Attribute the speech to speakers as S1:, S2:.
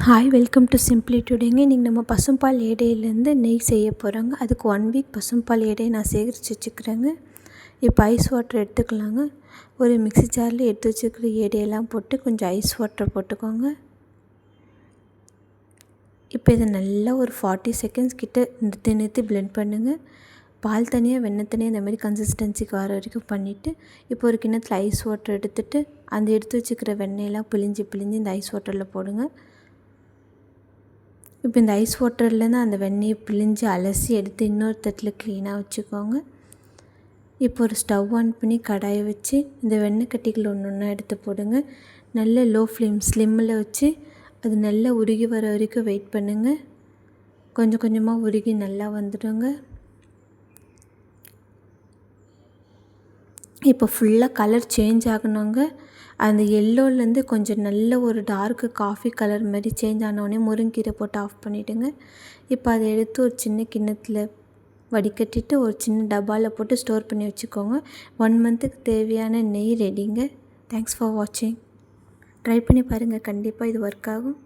S1: Hi, welcome to simply டுடேங்க. இன்றைக்கி நம்ம பசும்பால் ஏடையிலேருந்து நெய் செய்ய போகிறோங்க. அதுக்கு 1 வீக் பசும்பால் ஏடையை நான் சேகரித்து வச்சுக்கிறேங்க. இப்போ ஐஸ் வாட்டர் எடுத்துக்கலாங்க. ஒரு மிக்ஸி ஜாரில் எடுத்து வச்சுருக்கிற ஏடையெல்லாம் போட்டு கொஞ்சம் ஐஸ் வாட்டர் போட்டுக்கோங்க. இப்போ இதை நல்லா ஒரு 40 செகண்ட்ஸ் கிட்ட நிறுத்தி நிறுத்தி பிளெண்ட் பண்ணுங்கள். பால் தனியாக வெண்ணெய் தனியாக இந்த மாதிரி கன்சிஸ்டன்சிக்கு வர வரைக்கும் பண்ணிவிட்டு, இப்போ ஒரு கிண்ணத்தில் ஐஸ் வாட்டர் எடுத்துகிட்டு அந்த எடுத்து வச்சுக்கிற வெண்ணெயெல்லாம் பிழிஞ்சு இந்த ஐஸ் வாட்டரில் போடுங்க. இப்போ இந்த ஐஸ் வாட்டர்லேருந்து அந்த வெண்ணெயை பிழிஞ்சு அலசி எடுத்து இன்னொரு தட்டில் க்ளீனாக வச்சுக்கோங்க. இப்போ ஒரு ஸ்டவ் ஆன் பண்ணி கடாயை வச்சு இந்த வெண்ணெய் கட்டிகள் ஒன்று ஒன்றா எடுத்து போடுங்க. நல்ல லோ ஃப்ளேம் ஸ்லிம்மில் வச்சு அது நல்லா உருகி வர வரைக்கும் வெயிட் பண்ணுங்கள். கொஞ்சம் கொஞ்சமாக உருகி நல்லா வந்துடுங்க. இப்போ ஃபுல்லாக கலர் சேஞ்ச் ஆகணுங்க. அந்த எல்லோலேருந்து கொஞ்சம் நல்ல ஒரு டார்க்கு காஃபி கலர் மாதிரி சேஞ்ச் ஆனோடனே முருங்கீரை போட்டு ஆஃப் பண்ணிவிடுங்க. இப்போ அதை எடுத்து ஒரு சின்ன கிண்ணத்தில் வடிகட்டிட்டு ஒரு சின்ன டப்பாவில் போட்டு ஸ்டோர் பண்ணி வச்சுக்கோங்க. 1 மந்த்துக்கு தேவையான நெய் ரெடிங்க. தேங்க்ஸ் ஃபார் வாட்சிங். ட்ரை பண்ணி பாருங்கள், கண்டிப்பாக இது ஒர்க் ஆகும்.